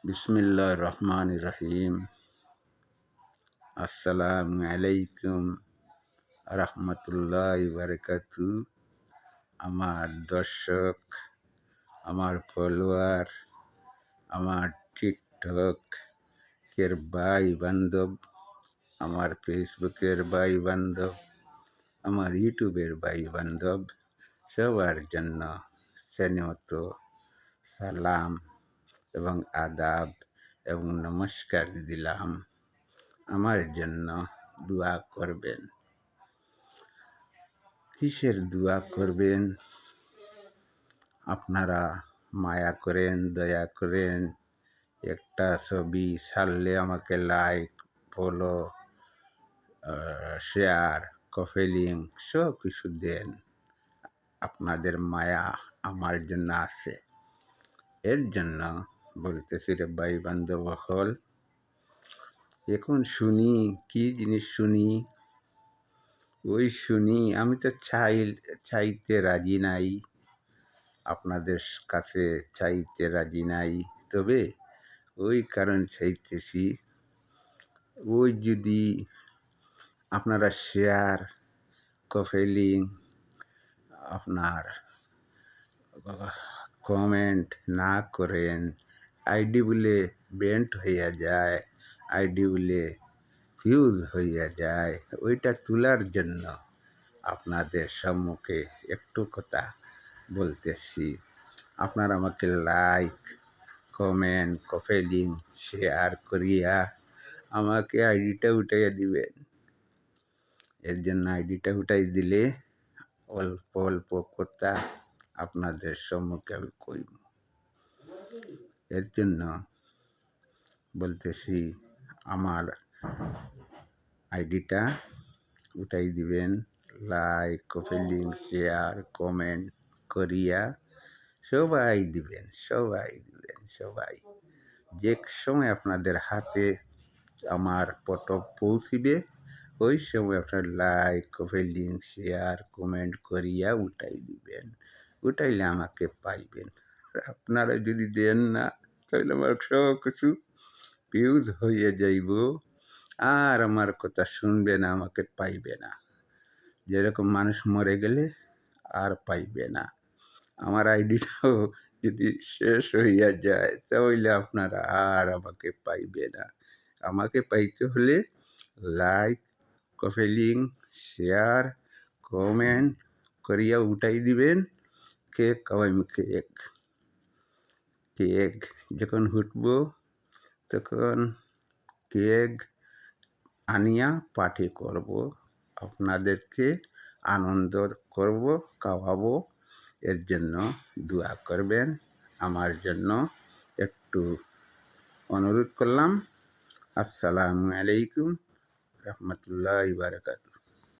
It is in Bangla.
বিসমিল্লাহির রহমানির রহিম। আসসালামু আলাইকুম রহমতুল্লাহি বারাকাতু। আমার দর্শক, আমার ফলোয়ার, আমার টিকটক এর ভাই বান্ধব, আমার ফেসবুকের ভাই বান্ধব, আমার ইউটিউবের ভাই বান্ধব, সবার জন্য স্নেহত সালাম এবং আদাব এবং নমস্কার দিলাম। আমার জন্য দোয়া করবেন। কিসের দোয়া করবেন? আপনারা মায়া করেন, দয়া করেন, একটা ছবি ছাড়লে আমাকে লাইক, ফলো, শেয়ার, কমেন্ট সব কিছু দেন। আপনাদের মায়া আমার জন্য আছে। এর জন্য বলতেছি রে ভাই বান্ধব হল, এখন শুনি কি জিনিস শুনি, ওই শুনি। আমি তো চাইতে রাজি নাই, আপনাদের কাছে চাইতে রাজি নাই, তবে ওই কারণ চাইতেছি, ওই যদি আপনারা শেয়ার, কমেন্ট, আপনার কমেন্ট না করেন, আইডি বলে বেন্ট হইয়া যায়, আইডি বলে ফিউজ হইয়া যায়। ওইটা তোলার জন্য আপনাদের সম্মুখে একটু কথা বলতেছি। আপনারা আমাকে লাইক, কমেন্ট, শেয়ার করিয়া আমাকে আইডিটা উঠাইয়া দিবেন। এর জন্য আইডিটা উঠাই দিলে অল্প অল্প কথা আপনাদের সম্মুখে আমি কইব। এর জন্য বলতেছি, আমার আইডিটা উঠাই দিবেন। লাইক, শেয়ার, কমেন্ট করিয়া সবাই দিবেন, সবাই। যে সময় আপনাদের হাতে আমার ফটো পৌঁছিবে, ওই সময় আপনার লাইক, শেয়ার, কমেন্ট করিয়া উঠাই দিবেন। উঠাইলে আমাকে পাইবেন। আপনারা যদি দেন না, তাহলে আমার সব কিছু ফিউজ হয়ে যাইব, আর আমার কথা শুনবে না, আমাকে পাইবে না। যেরকম মানুষ মরে গেলে আর পাইবে না। আমার আইডিটাও যদি শেষ হইয়া যায়, তাহলে আপনারা আর আমাকে পাইবে না। আমাকে পাইতে হলে লাইক, শেয়ার, কমেন্ট করিয়া উঠাই দিবেন। কেক খাওয়াইম, কেক যখন উঠব তখন কেক আনিয়া পার্টি করব, আপনাদেরকে আনন্দ করব, খাওয়াবো। এর জন্য দোয়া করবেন। আমার জন্য একটু অনুরোধ করলাম। আসসালামু আলাইকুম রহমতুল্লাহি বারাকাতুহু।